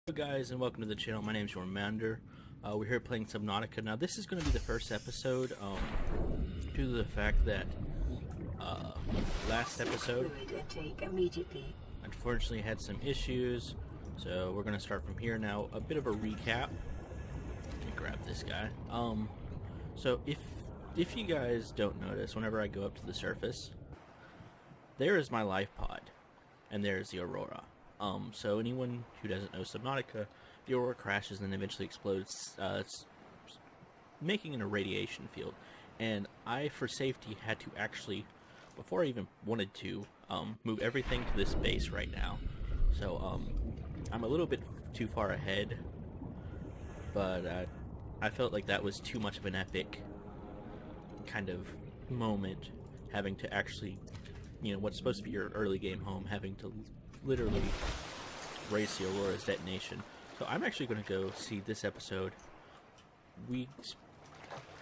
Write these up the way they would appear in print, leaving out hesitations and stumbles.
Hello guys, and welcome to the channel. My name is Mander. We're here playing Subnautica. Now this is going to be the first episode due to the fact that last episode unfortunately had some issues, so we're going to start from here now. A bit of a recap. Let me grab this guy. So if you guys don't notice, whenever I go up to the surface, there is my life pod, and there is the Aurora. So anyone who doesn't know Subnautica, the Aurora crashes and then eventually explodes, making an irradiation field. And I, for safety, had to actually, before I even wanted to, move everything to this base right now. So, I'm a little bit too far ahead, but I felt like that was too much of an epic kind of moment, having to actually, you know, what's supposed to be your early game home, having to literally race the Aurora's detonation. So I'm actually going to go see this episode.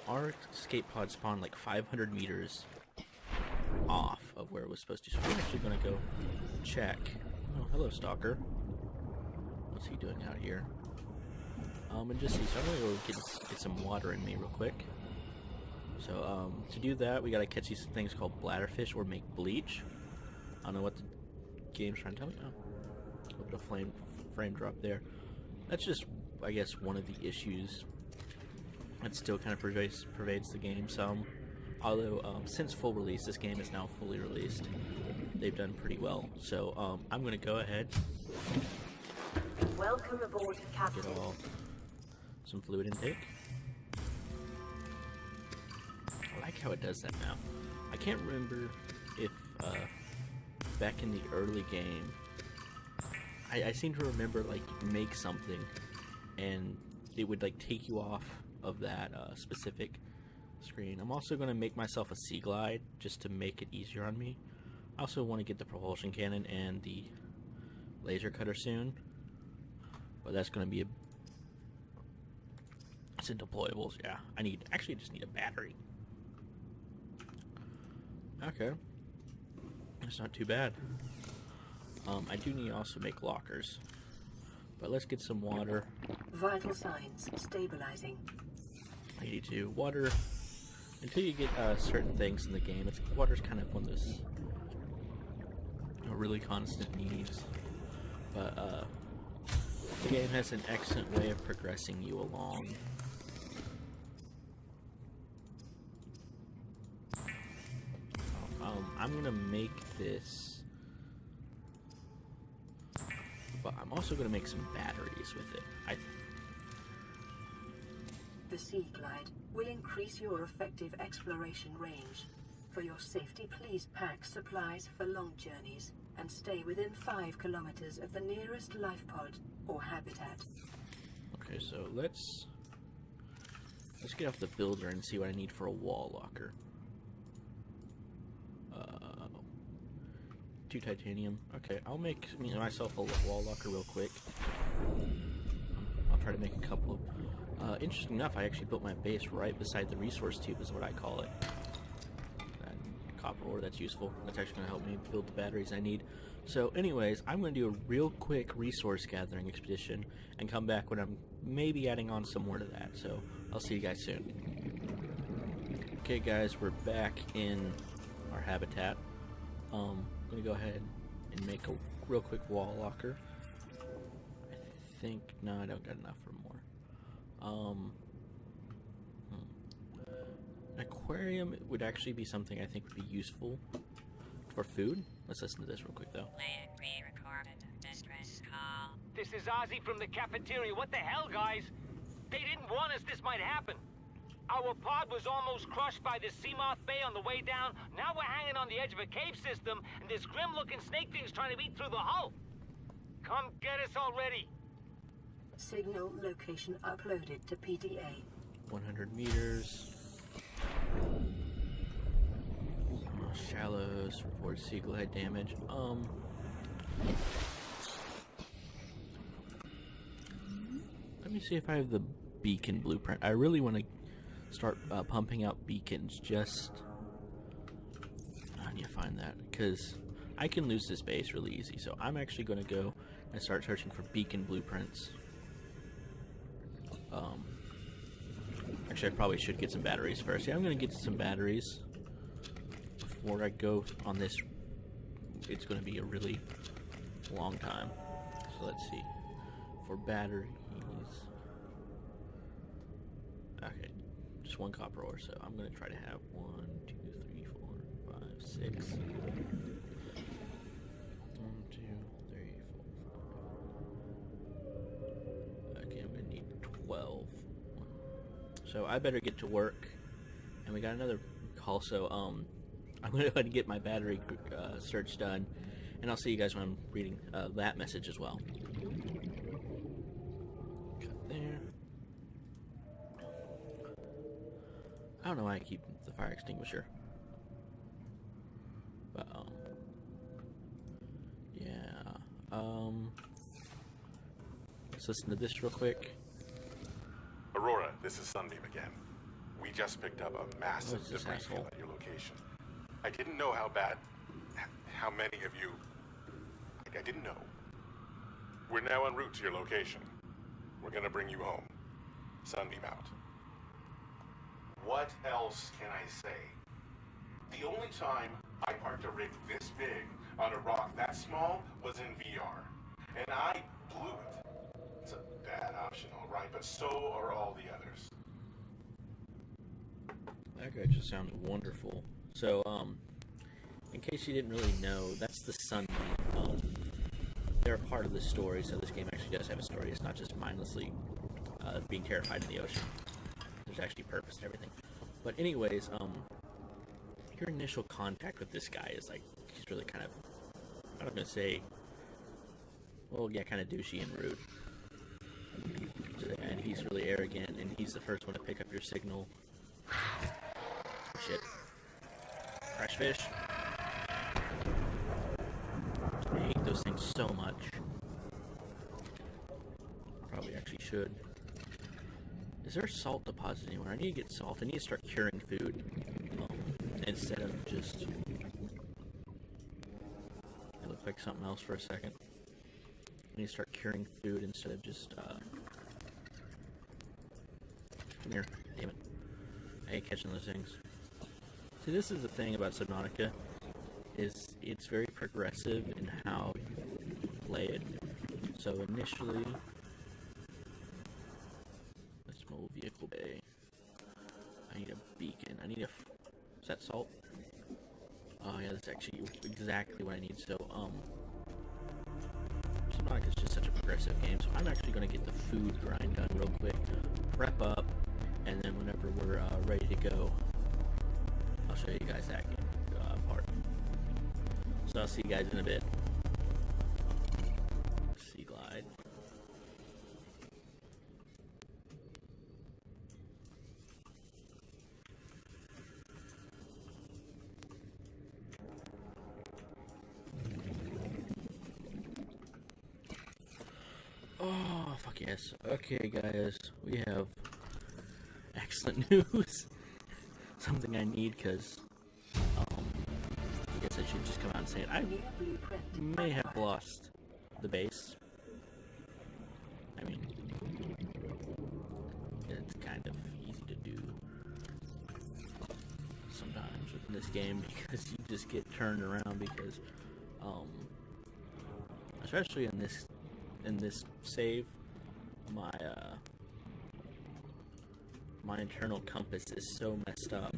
Our escape pod spawned like 500 meters off of where it was supposed to. So we're actually going to go check. Oh, hello, Stalker. What's he doing out here? And just see. So I'm going to go get some water in me real quick. So to do that, we got to catch these things called bladderfish or make bleach. I don't know what the game's trying to tell me. Oh, a little bit of frame drop there. That's just, I guess, one of the issues that still kind of pervades the game some. Although, since full release, this game is now fully released. They've done pretty well. So, I'm going to go ahead. Welcome aboard, Captain. Get all some fluid intake. I like how it does that now. I can't remember if, back in the early game, I seem to remember, like, you can make something and it would, like, take you off of that specific screen. I'm also going to make myself a sea glide just to make it easier on me. I also want to get the propulsion cannon and the laser cutter soon, but that's going to be it's in deployables. Yeah, I just need a battery. Okay. That's not too bad. I do need to also make lockers. But let's get some water. Vital signs stabilizing. I need to. Water, until you get certain things in the game, water's kind of one of those really constant needs. But the game has an excellent way of progressing you along. I'm gonna make this, but I'm also gonna make some batteries with it. The Sea Glide will increase your effective exploration range. For your safety, please pack supplies for long journeys and stay within 5 kilometers of the nearest life pod or habitat. Okay, so let's get off the builder and see what I need for a wall locker. 2 titanium. Okay, I'll make myself a wall locker real quick. I'll try to make a couple of... interesting enough, I actually built my base right beside the resource tube, is what I call it. That copper ore, that's useful. That's actually going to help me build the batteries I need. So anyways, I'm going to do a real quick resource gathering expedition and come back when I'm maybe adding on some more to that. So I'll see you guys soon. Okay guys, we're back in our habitat. I'm going to go ahead and make a real quick wall locker. I think, no, I don't got enough for more. An aquarium would actually be something I think would be useful for food. Let's listen to this real quick though. Pre-recorded distress call. This is Ozzy from the cafeteria. What the hell, guys? They didn't warn us this might happen. Our pod was almost crushed by the Seamoth Bay on the way down. Now we're hanging on the edge of a cave system, and this grim-looking snake thing's trying to eat through the hull. Come get us already. Signal location uploaded to PDA. 100 meters. Shallows, report sea glide damage. Let me see if I have the beacon blueprint. I really want to start pumping out beacons. I need to find that because I can lose this base really easy. So I'm actually going to go and start searching for beacon blueprints. Actually, I probably should get some batteries first. Yeah, I'm going to get some batteries before I go on this. It's going to be a really long time. So let's see. For batteries... Okay, just one copper ore, so I'm going to try to have 1, 2, 3, 4, 5, 6. 1, 2, 3, 4, 5. Okay, I'm going to need 12. So I better get to work. And we got another call, so I'm going to go ahead and get my battery search done. And I'll see you guys when I'm reading that message as well. Cut there. I don't know why I keep the fire extinguisher. But, yeah. Let's listen to this real quick. Aurora, this is Sunbeam again. We just picked up a massive What's this debris asshole? field at your location. I didn't know how many of you... I didn't know. We're now en route to your location. We're gonna bring you home. Sunbeam out. What else can I say? The only time I parked a rig this big on a rock that small was in VR. And I blew it. It's a bad option, alright, but so are all the others. That guy just sounds wonderful. So, in case you didn't really know, that's the Sunbeam. They're a part of the story, so this game actually does have a story. It's not just mindlessly being terrified in the ocean. There's actually purpose and everything. But anyways, your initial contact with this guy is like, he's really kind of, I'm not going to say, well, yeah, kind of douchey and rude. And he's really arrogant, and he's the first one to pick up your signal. Shit. Fresh fish. I hate those things so much. Probably actually should. Is there a salt deposit anywhere? I need to get salt. I need to start curing food. Instead of just... It looked like something else for a second. I need to start curing food instead of just, Come here. Damn it. I hate catching those things. See, this is the thing about Subnautica, is it's very progressive in how you play it. So initially, let's move vehicle bay. I need a beacon. I need a... Is that salt? Oh yeah, that's actually exactly what I need. So, Subnautica's just such a progressive game, so I'm actually going to get the food grind done real quick, prep up, and then whenever we're ready to go, I'll show you guys that game part. So I'll see you guys in a bit. Sea glide. Oh, fuck yes. Okay, guys, we have excellent news. Something I need, because, I guess I should just come out and say it. I may have lost the base. I mean, it's kind of easy to do sometimes in this game, because you just get turned around, because, especially in this save, my internal compass is so messed up.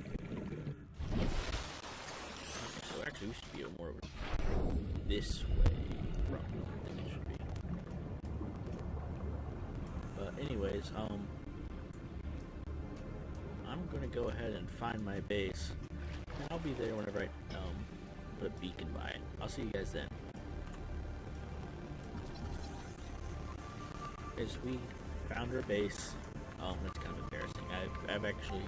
So actually, we should be more this way. Probably I think it should be. But anyways, I'm gonna go ahead and find my base, and I'll be there whenever I put a beacon by it. I'll see you guys then. As we found our base. That's kind of embarrassing. I've actually...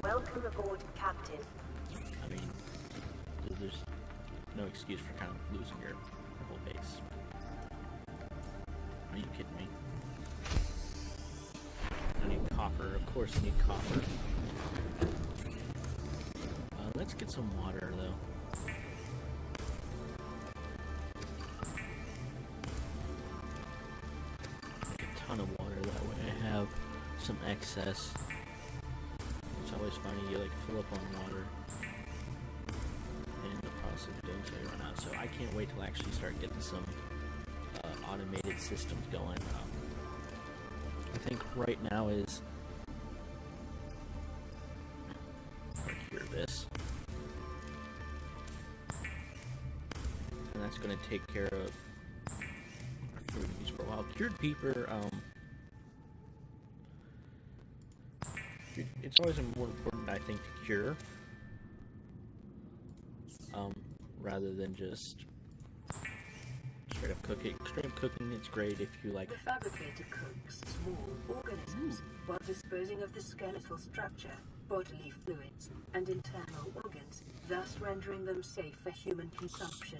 Welcome aboard, Captain. I mean, there's no excuse for kind of losing your whole base. Are you kidding me? I need copper. Of course I need copper. Let's get some water, though. access. It's always funny, you like fill up on water, and in the process of doing so you run out. So I can't wait till I actually start getting some automated systems going. I think right now is cure this, and that's going to take care of our food use for a while. Cured peeper, it's always more important, I think, to cure, rather than just straight up cook it. Straight up cooking, it's great if you like. The fabricator cooks small organisms while disposing of the skeletal structure, bodily fluids, and internal organs, thus rendering them safe for human consumption.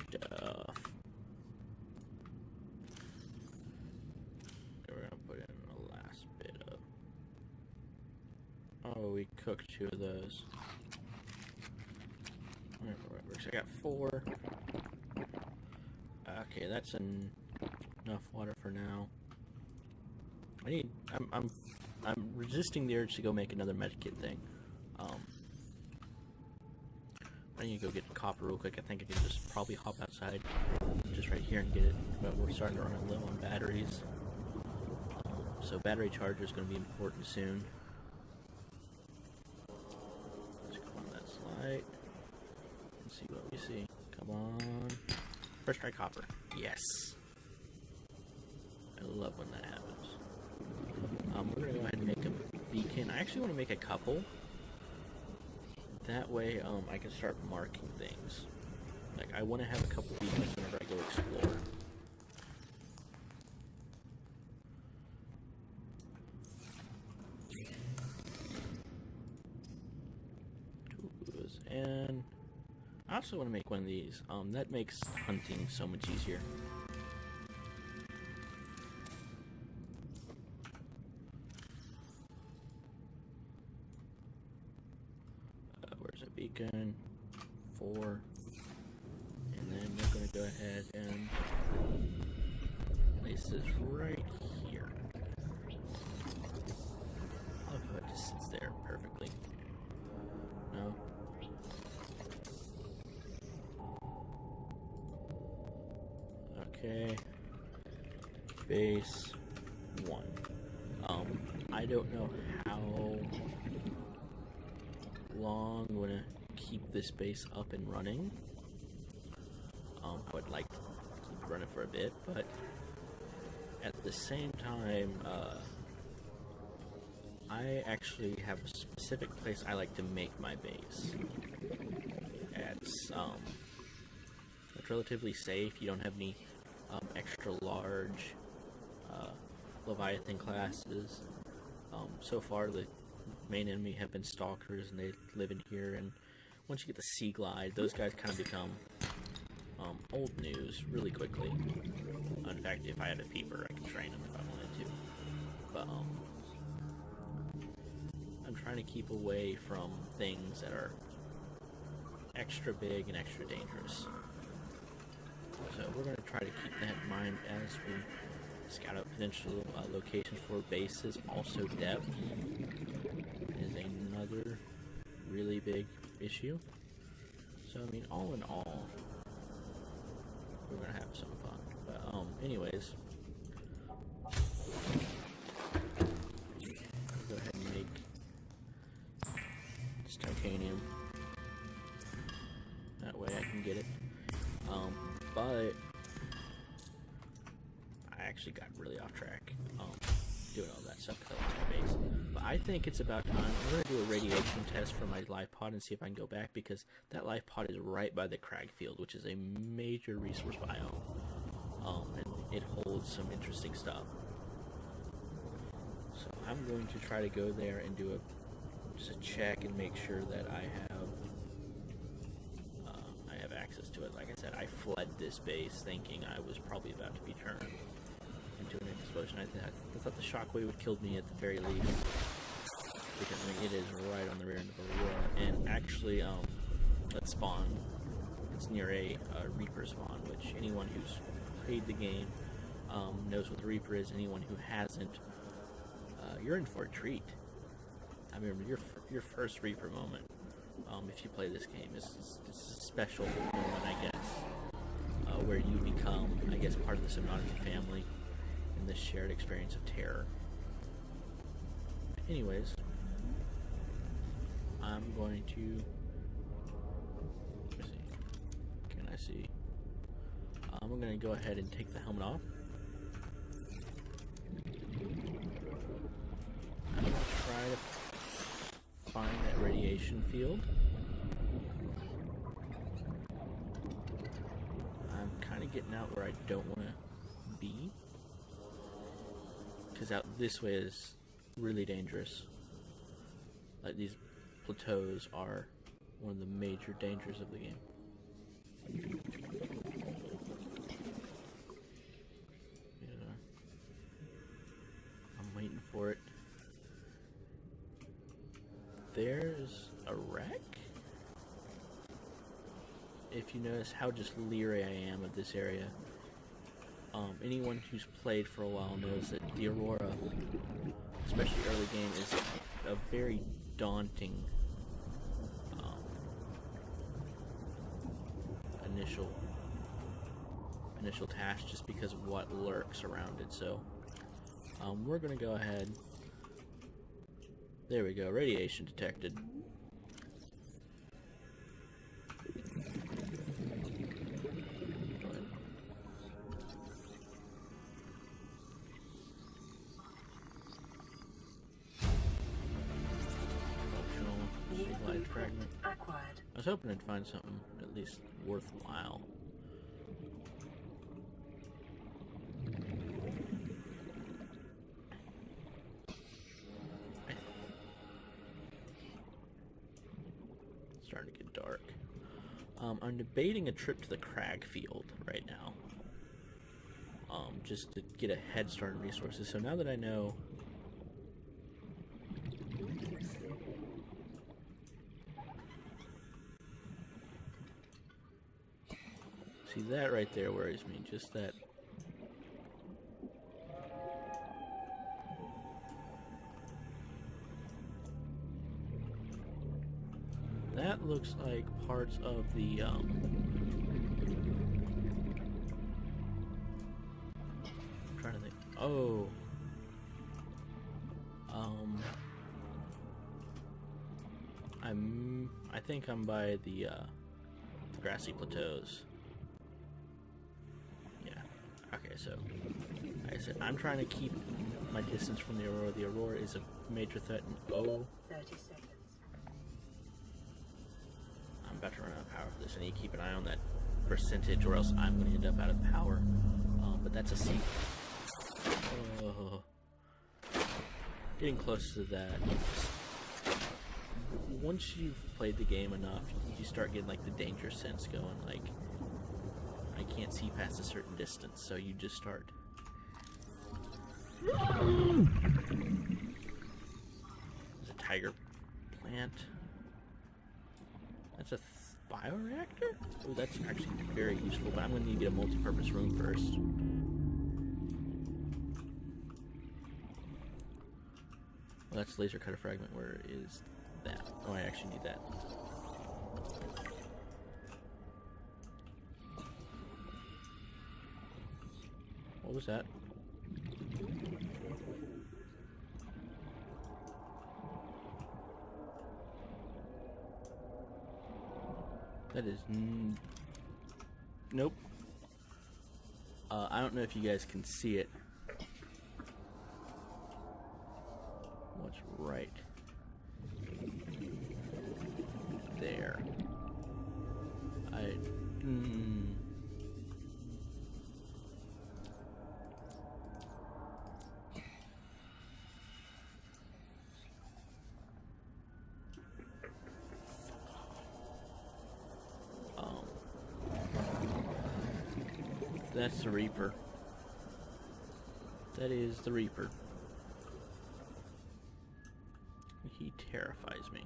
We're gonna put in the last bit of. Oh, we cooked 2 of those. So I got 4. Okay, that's enough water for now. I'm resisting the urge to go make another medkit thing. I need to go get copper real quick. I think I can just probably hop outside just right here and get it. But we're starting to run low on batteries. So battery charger is going to be important soon. Let's go on that slide and see what we see. Come on. First try copper. Yes. I love when that happens. We're going to go ahead and make a beacon. I actually want to make a couple. That way, I can start marking things. Like, I want to have a couple beacons whenever I go explore. And I also want to make one of these. That makes hunting so much easier. Where's a beacon? 4. And then we're going to go ahead and place this right here. I love how it just sits there perfectly. No? Okay. Base 1. I don't know how long I'm gonna keep this base up and running. I would like to keep running for a bit, but at the same time, I actually have a specific place I like to make my base. It's relatively safe. You don't have any extra large Leviathan classes. So far, the main enemy have been stalkers, and they live in here. And once you get the Sea Glide, those guys kind of become old news really quickly. In fact, if I had a peeper, I could train them if I wanted to. But I'm trying to keep away from things that are extra big and extra dangerous. So we're going to try to keep that in mind as we scout out potential locations for bases. Also, depth is another really big issue. So, I mean, all in all, we're going to have some fun. But, anyways, I'll go ahead and make this titanium. That way I can get it. But I actually got really off track doing all that stuff because I lost my base. But I think it's about time. I'm going to do a radiation test for my life pod and see if I can go back, because that life pod is right by the crag field, which is a major resource biome. And it holds some interesting stuff. So I'm going to try to go there and do just a check and make sure that I have access to it. Like I said, I fled this base thinking I was probably about to be turned into an explosion. I thought the shockwave would kill me at the very least, because I mean, it is right on the rear end of Aurora. And actually, that spawn, it's near a Reaper spawn, which anyone who's played the game knows what the Reaper is. Anyone who hasn't, you're in for a treat. remember your first Reaper moment, if you play this game, is a special moment, I guess, where you become, I guess, part of the Subnautica family in this shared experience of terror. Anyways, I'm going to. Let's see. Can I see? I'm going to go ahead and take the helmet off. I'm going to try to find that radiation field. I'm kind of getting out where I don't want to be, because out this way is really dangerous. Like, these plateaus are one of the major dangers of the game. Yeah. I'm waiting for it. There's a wreck? If you notice how just leery I am of this area. Anyone who's played for a while knows that the Aurora, especially early game, is a very daunting initial task, just because of what lurks around it. So we're gonna go ahead. There we go, radiation detected. Fragment. Acquired. I was hoping I'd find something at least worthwhile. It's starting to get dark. I'm debating a trip to the crag field right now. Just to get a head start on resources. So now that I know. See, that right there worries me, just that. That looks like parts of the, I'm trying to think. Oh. I think I'm by the grassy plateaus. Okay, so, like I said, I'm trying to keep my distance from the Aurora. The Aurora is a major threat, and 30 seconds. I'm about to run out of power for this. I need to keep an eye on that percentage, or else I'm going to end up out of power. But that's a C. Getting close to that. Once you've played the game enough, you start getting, like, the danger sense going, like, I can't see past a certain distance, so you just start. There's a tiger plant. That's a bioreactor? Oh, that's actually very useful, but I'm going to need to get a multi-purpose room first. Well, that's laser cutter fragment. Where is that? Oh, I actually need that. What was that? That is nope. I don't know if you guys can see it. What's right there? That's the Reaper. That is the Reaper. He terrifies me.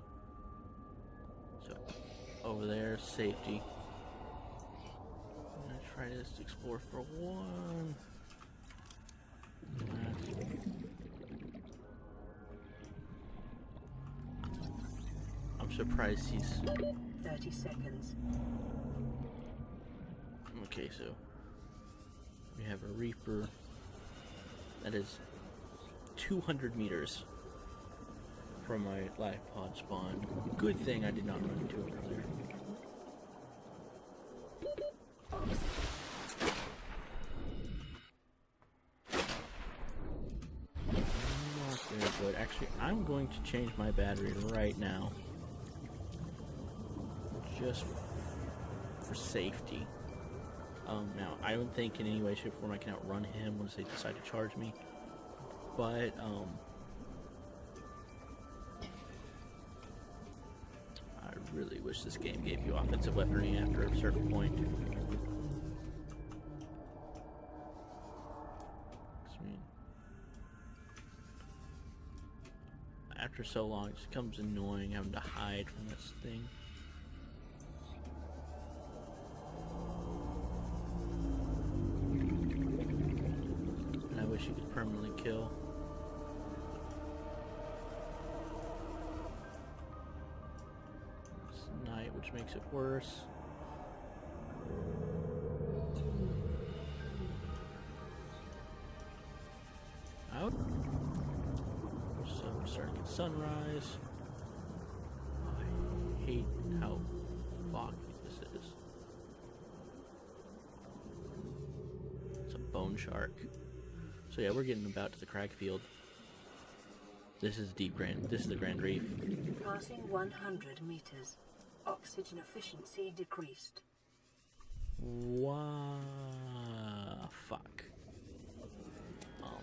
So, over there, safety. I'm gonna try to just explore for one last. surprised he's... 30 seconds. Okay, so we have a Reaper that is 200 meters from my live pod spawn. Good thing I did not run into it earlier. Not very good. Actually, I'm going to change my battery right now. Just for safety. Now, I don't think in any way, shape, or form I can outrun him once they decide to charge me. But, I really wish this game gave you offensive weaponry after a certain point. I mean, after so long, it just becomes annoying having to hide from this thing. And I wish you could permanently kill. It's night, which makes it worse. Out. So we're starting at sunrise. I hate how foggy this is. It's a bone shark. So yeah, we're getting about to the crag field. This is deep grand. This is the Grand Reef. Passing 100 meters. Oxygen efficiency decreased. Wow. Fuck. What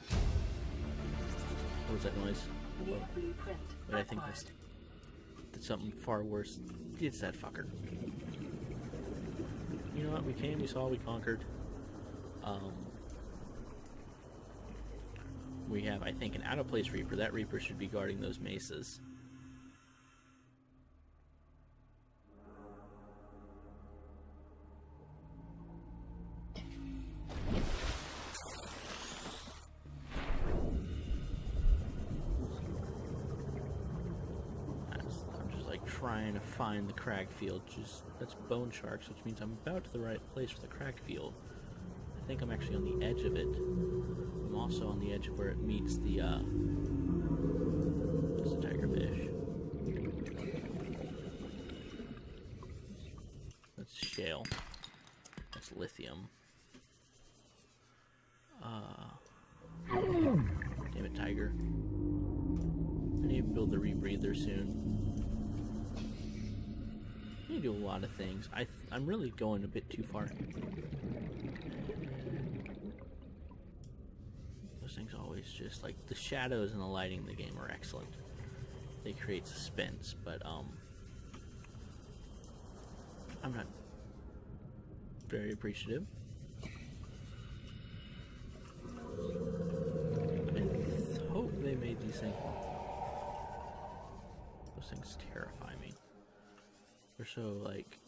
was that noise? New blueprint. But I think that's something far worse. It's that fucker. You know what? We came, we saw, we conquered. We have, I think, an out-of-place Reaper. That Reaper should be guarding those mesas. I'm just like trying to find the crag field. That's bone sharks, which means I'm about to the right place for the crag field. I think I'm actually on the edge of it. I'm also on the edge of where it meets the, just a tigerfish. That's shale. That's lithium. Damn it, tiger. I need to build the rebreather soon. I need to do a lot of things. I'm really going a bit too far. Those things always just, like, the shadows and the lighting in the game are excellent. They create suspense, but, I'm not very appreciative. I hope they made these things. Those things terrify me. They're so, like...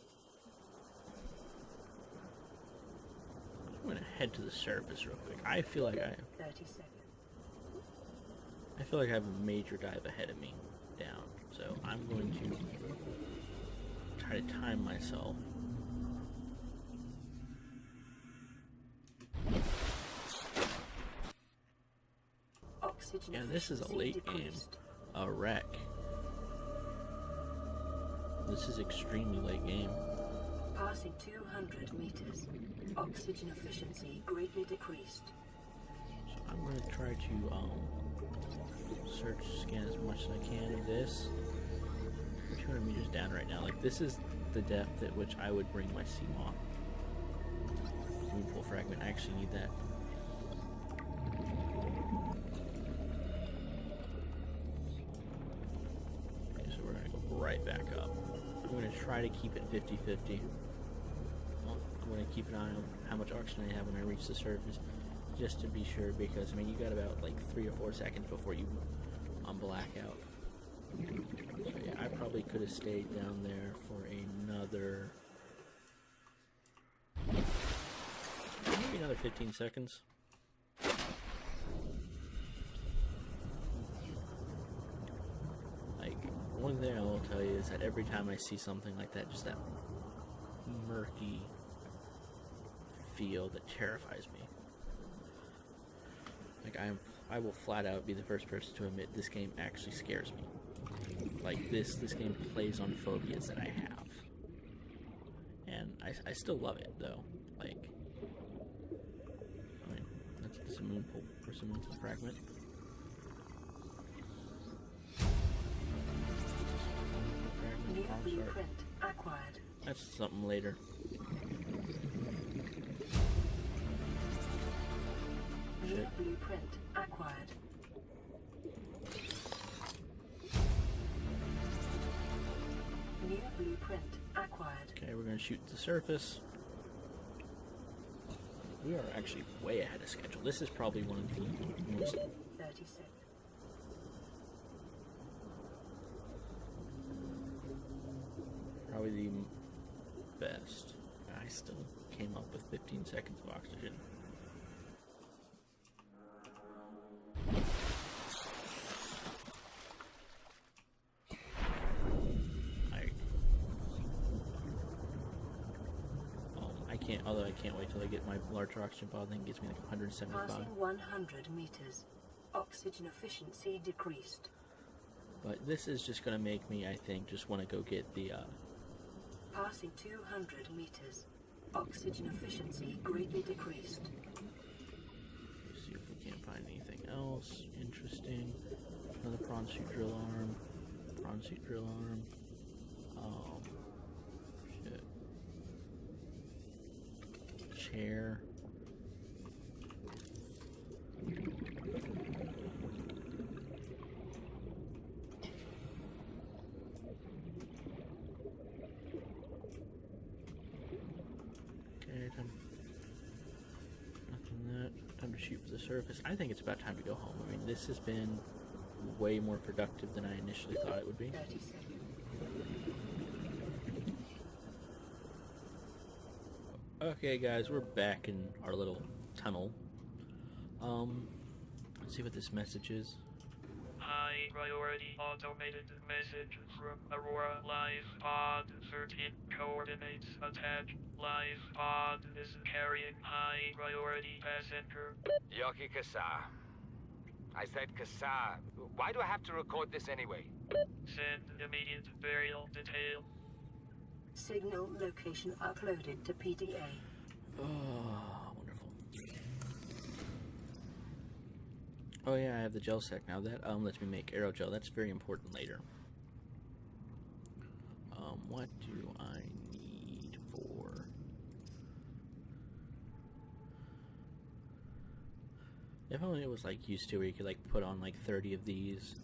I'm gonna head to the surface real quick. I feel like 30 seconds. I feel like I have a major dive ahead of me down. So I'm going to try to time myself. Oxygen Yeah, this is a efficiency late game. decreased. A wreck. This is extremely late game. Passing 200 meters. Oxygen efficiency greatly decreased. So I'm going to try to search, scan as much as I can of this. We're 200 meters down right now. Like, this is the depth at which I would bring my Seamoth. Moonpool fragment. I actually need that. Okay, so we're going to go right back up. I'm going to try to keep it 50-50. Well, I'm going to keep an eye on how much oxygen I have when I reach the surface, just to be sure, because, I mean, you got about, like, 3 or 4 seconds before you black out. So, yeah, I probably could have stayed down there for another... maybe another 15 seconds. Like, One thing I will tell you is that every time I see something like that, just that murky feel that terrifies me. Like, I will flat out be the first person to admit this game actually scares me. Like, this game plays on phobias that I have. And I still love it, though. Like, I mean, that's a moon pull for some fragment. New blueprint acquired. That's something later. New blueprint acquired. New blueprint acquired. Okay, we're gonna shoot the surface. We are actually way ahead of schedule. This is probably one of the most 36. probably the best. I still came up with 15 seconds of oxygen. Although I can't wait till I get my larger oxygen pod. I think it gives me like 175. Passing 100 meters. Oxygen efficiency decreased. But this is just going to make me, I think, just want to go get the... Passing 200 meters. Oxygen efficiency greatly decreased. See if we can't find anything else interesting. Another prawn suit drill arm. Prawn suit drill arm. Shit. Chair. Time to shoot for the surface. I think it's about time to go home. I mean, this has been way more productive than I initially thought it would be. 30 seconds. Okay, guys, we're back in our little tunnel. Let's see what this message is. High priority automated message from Aurora Live Pod 13 coordinates attached. Live Pod is carrying high priority passenger. Yoki Kasa. I said Kasa. Why do I have to record this anyway? Send immediate burial detail. Signal location uploaded to PDA. Oh, wonderful. Oh yeah, I have the gel sec now. That lets me make aerogel. That's very important later. What do I need for... If only it was like used to where you could like put on like 30 of these.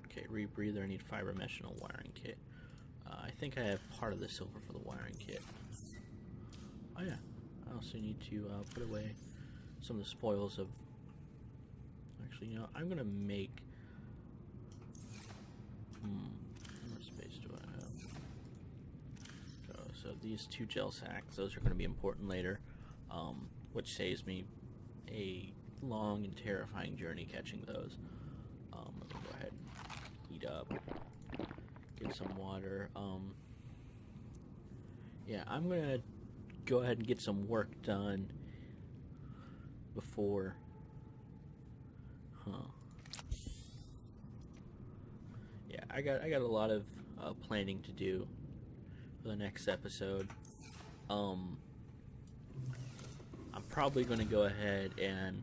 Okay, rebreather, I need fiber mesh and a wiring kit. I think I have part of the silver for the wiring kit. Oh yeah, I also need to put away some of the spoils of... Actually, you know, I'm gonna make... How much space do I have? So these two gel sacks, those are gonna be important later, which saves me a long and terrifying journey catching those. Let me go ahead and heat up, get some water. Yeah, I'm gonna go ahead and get some work done before... Yeah, I got a lot of planning to do for the next episode. I'm probably going to go ahead and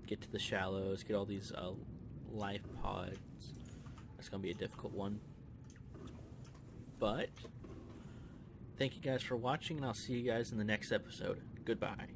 get to the shallows, get all these life pods. That's going to be a difficult one. But thank you guys for watching, and I'll see you guys in the next episode. Goodbye.